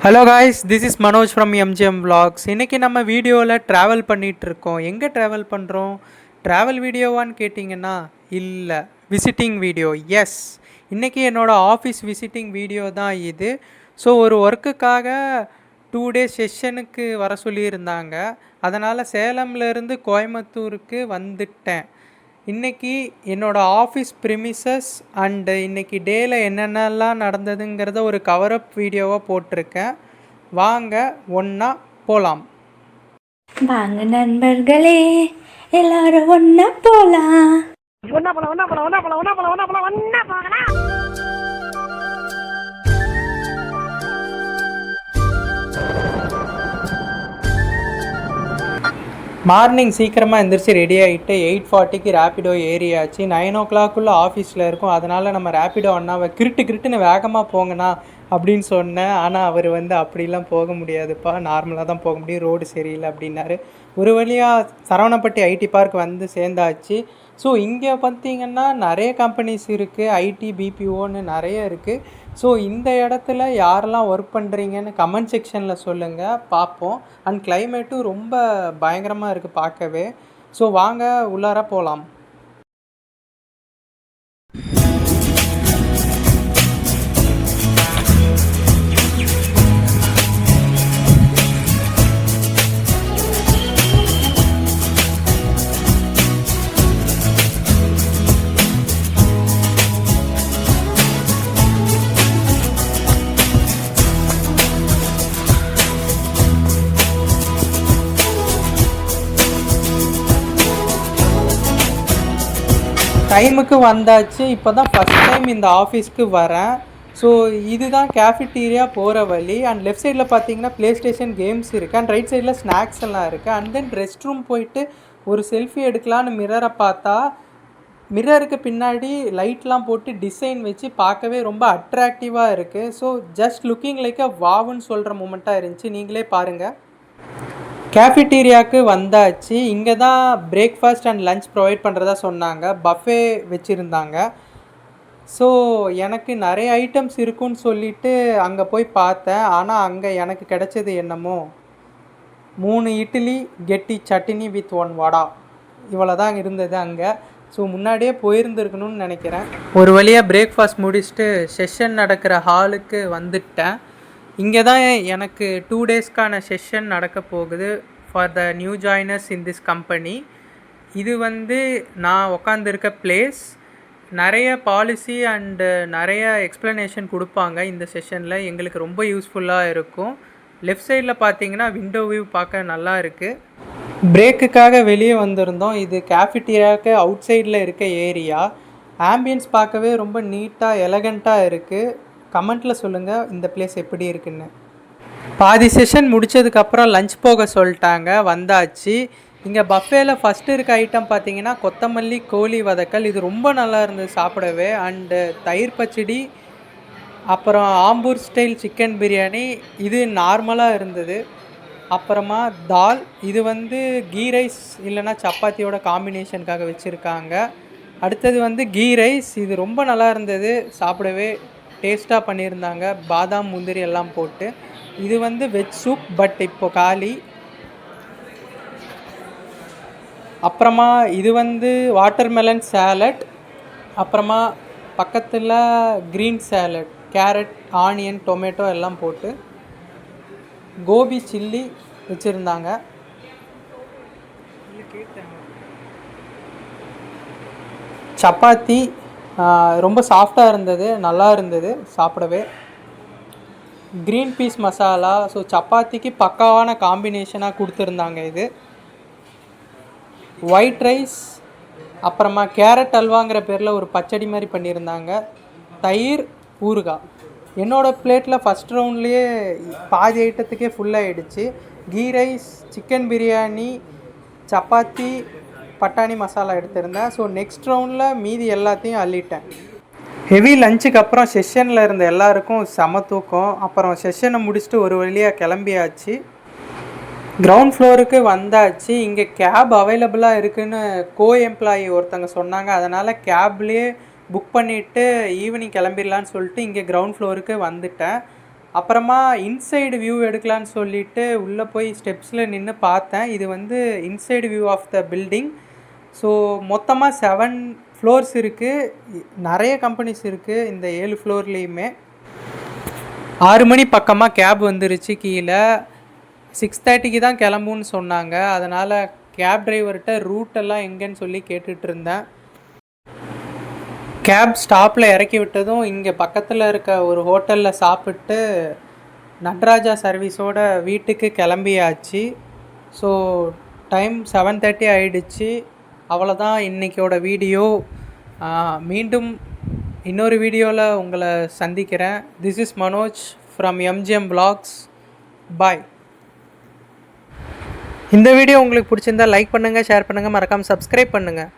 Hello guys, this is Manoj from MGM vlogs. இன்றைக்கி நம்ம வீடியோவில் ட்ராவல் பண்ணிகிட்ருக்கோம். எங்கே ட்ராவல் பண்ணுறோம்? ட்ராவல் வீடியோவான்னு கேட்டிங்கன்னா இல்லை, விசிட்டிங் வீடியோ. எஸ், இன்றைக்கி என்னோடய ஆஃபீஸ் விசிட்டிங் வீடியோ தான் இது. ஸோ ஒரு ஒர்க்குக்காக 2 days செஷனுக்கு வர சொல்லியிருந்தாங்க. அதனால் சேலம்லேருந்து கோயம்புத்தூருக்கு வந்துட்டேன். இன்றைக்கி என்னோடய ஆஃபீஸ் ப்ரிமிசஸ் அண்டு இன்றைக்கி டேயில் என்னென்னலாம் நடந்ததுங்கிறத ஒரு கவரப் வீடியோவாக போட்டிருக்கேன். வாங்க ஒன்றா போகலாம். வாங்க நண்பர்களே, எல்லாரும் ஒன்றா போகலாம். மார்னிங் சீக்கிரமாக எந்திரிச்சு ரெடி ஆகிட்டு 8:40க்கு ரேப்பிடோ ஏறியாச்சு. 9 o'clock ஆஃபீஸில் இருக்கும். அதனால் நம்ம ரேப்பிடோ அண்ணாவை கிருட்டுன்னு வேகமாக போங்கண்ணா அப்படின்னு சொன்னேன். ஆனால் அவர் அப்படிலாம் போக முடியாதுப்பா, நார்மலாக தான் போக முடியும், ரோடு சரியில்லை அப்படின்னாரு. ஒரு வழியாக சரவணப்பட்டி ஐடி பார்க் சேர்ந்தாச்சு. ஸோ இங்கே பார்த்திங்கன்னா நிறைய கம்பெனிஸ் இருக்குது, ஐடி பிபிஓன்னு நிறைய இருக்குது. ஸோ இந்த இடத்துல யாரெல்லாம் ஒர்க் பண்ணுறீங்கன்னு கமெண்ட் செக்ஷனில் சொல்லுங்கள், பார்ப்போம். அண்ட் கிளைமேட்டும் ரொம்ப பயங்கரமாக இருக்குது பார்க்கவே. ஸோ வாங்க உள்ளார போகலாம். டைமுக்கு வந்தாச்சு. இப்போ தான் ஃபஸ்ட் டைம் இந்த ஆஃபீஸ்க்கு வரேன். ஸோ இதுதான் கேஃபிட்டீரியா போகிற வழி. அண்ட் லெஃப்ட் சைடில் பார்த்தீங்கன்னா ப்ளே ஸ்டேஷன் கேம்ஸ் இருக்குது. அண்ட் ரைட் சைடில் ஸ்நாக்ஸ் எல்லாம் இருக்குது. அண்ட் தென் ரெஸ்ட் ரூம் போயிட்டு ஒரு செல்ஃபி எடுக்கலான்னு மிரரை பார்த்தா, மிரருக்கு பின்னாடி லைட்லாம் போட்டு டிசைன் வச்சு பார்க்கவே ரொம்ப அட்ராக்டிவாக இருக்குது. So just looking like a வாவுன்னு சொல்கிற மூமெண்ட்டாக இருந்துச்சு. நீங்களே பாருங்கள். கேஃபிட்டீரியாவுக்கு வந்தாச்சு. இங்கே தான் பிரேக்ஃபாஸ்ட் அண்ட் லன்ச் ப்ரொவைட் பண்ணுறதா சொன்னாங்க. பஃபே வச்சுருந்தாங்க. ஸோ எனக்கு நிறைய ஐட்டம்ஸ் இருக்குன்னு சொல்லிவிட்டு அங்கே போய் பார்த்தேன். ஆனால் அங்கே எனக்கு கிடைச்சது என்னமோ 3 இட்லி கெட்டி சட்னி வித் 1 வடா, இவ்வளோ தான் இருந்தது அங்கே. ஸோ முன்னாடியே போயிருந்துருக்கணும்னு நினைக்கிறேன். ஒரு வழியாக பிரேக்ஃபாஸ்ட் முடிச்சுட்டு செஷன் நடக்கிற ஹாலுக்கு வந்துட்டேன். இங்கே தான் எனக்கு 2 daysக்கான செஷன் நடக்க போகுது for the new joiners in this company. இது நான் உக்காந்துருக்க பிளேஸ். நிறைய பாலிசி அண்டு நிறைய எக்ஸ்ப்ளனேஷன் கொடுப்பாங்க இந்த செஷனில். எங்களுக்கு ரொம்ப யூஸ்ஃபுல்லாக இருக்கும். லெஃப்ட் சைடில் பார்த்தீங்கன்னா விண்டோ வியூ பார்க்க நல்லா இருக்குது. பிரேக்குக்காக வெளியே வந்திருந்தோம். இது கேஃபிட்டீரியாவுக்கு அவுட் சைடில் இருக்க ஏரியா. ஆம்பியன்ஸ் பார்க்கவே ரொம்ப நீட்டாக எலகண்ட்டாக இருக்குது. கமெண்ட்டில் சொல்லுங்கள் இந்த பிளேஸ் எப்படி இருக்குன்னு. பாதி செஷன் முடித்ததுக்கப்புறம் லஞ்ச் போக சொல்லிட்டாங்க. வந்தாச்சு. இங்கே பஃபேல ஃபஸ்ட்டு இருக்க ஐட்டம் பார்த்தீங்கன்னா கொத்தமல்லி கோழி வதக்கல். இது ரொம்ப நல்லா இருந்தது சாப்பிடவே. அண்டு தயிர் பச்சடி, அப்புறம் ஆம்பூர் ஸ்டைல் சிக்கன் பிரியாணி, இது நார்மலாக இருந்தது. அப்புறமா தால், இது கீ ரைஸ் இல்லைனா சப்பாத்தியோட காம்பினேஷனுக்காக வச்சுருக்காங்க. அடுத்தது கீ ரைஸ், இது ரொம்ப நல்லா இருந்தது, சாப்பிடவே டேஸ்ட்டாக பண்ணியிருந்தாங்க, பாதாம் முந்திரி எல்லாம் போட்டு. இது வெஜ் சூப், பட் இப்போ காலி. அப்புறமா இது வாட்டர்மெலன் சேலட், அப்புறமா பக்கத்தில் green salad, carrot, onion, tomato எல்லாம் போட்டு கோபி சில்லி வச்சுருந்தாங்க. சப்பாத்தி ரொம்ப சாஃப்டாக இருந்தது, நல்லா இருந்தது சாப்பிடவே. க்ரீன் பீஸ் மசாலா, ஸோ சப்பாத்திக்கு பக்காவான காம்பினேஷனாக கொடுத்துருந்தாங்க. இது ஒயிட் ரைஸ், அப்புறமா கேரட் அல்வாங்கிற பேரில் ஒரு பச்சடி மாதிரி பண்ணியிருந்தாங்க. தயிர், ஊறுகாய். என்னோடய பிளேட்டில் ஃபஸ்ட் ரவுண்ட்லேயே பாதி ஐட்டத்துக்கே ஃபுல்லாகிடுச்சு. Ghee rice, chicken biryani, chapati, பட்டாணி மசாலா எடுத்திருந்தேன். ஸோ நெக்ஸ்ட் ரவுண்டில் மீதி எல்லாத்தையும் அள்ளிட்டேன். ஹெவி லஞ்சுக்கு அப்புறம் செஷனில் இருந்த எல்லாருக்கும் செம தூக்கம். அப்புறம் செஷனை முடிச்சுட்டு ஒரு வழியாக கிளம்பியாச்சு. கிரவுண்ட் ஃப்ளோருக்கு வந்தாச்சு. இங்கே கேப் அவைலபிளாக இருக்குதுன்னு எம்ப்ளாயி ஒருத்தங்க சொன்னாங்க. அதனால் கேப்லேயே புக் பண்ணிவிட்டு ஈவினிங் கிளம்பிடலான்னு சொல்லிட்டு இங்கே கிரவுண்ட் ஃப்ளோருக்கு வந்துட்டேன். அப்புறமா இன்சைடு வியூ எடுக்கலான்னு சொல்லிட்டு உள்ளே போய் ஸ்டெப்ஸில் நின்று பார்த்தேன். இது வந்து inside view of the building. So மொத்தமாக 7 ஃப்ளோர்ஸ் இருக்குது. நிறைய கம்பெனிஸ் இருக்குது இந்த 7 ஃப்ளோர்லேயுமே. 6 மணி பக்கமாக கேப் வந்துருச்சு கீழே. 6:30க்கு தான் கிளம்புன்னு சொன்னாங்க. அதனால் கேப் டிரைவர்கிட்ட ரூட்டெல்லாம் எங்கேன்னு சொல்லி கேட்டுட்டு இருந்தேன். கேப் ஸ்டாப்பில் இறக்கி விட்டதும் இங்கே பக்கத்தில் இருக்க ஒரு ஹோட்டலில் சாப்பிட்டு நட்ராஜா சர்வீஸோட வீட்டுக்கு கிளம்பியாச்சு. ஸோ டைம் 7:30 ஆகிடுச்சு. அவ்வளோதான் இன்றைக்கோட வீடியோ. மீண்டும் இன்னொரு வீடியோவில் உங்களை சந்திக்கிறேன். This is Manoj from MGM vlogs. பாய். இந்த வீடியோ உங்களுக்கு பிடிச்சிருந்தால் லைக் பண்ணுங்கள், ஷேர் பண்ணுங்கள், மறக்காமல் சப்ஸ்கிரைப் பண்ணுங்கள்.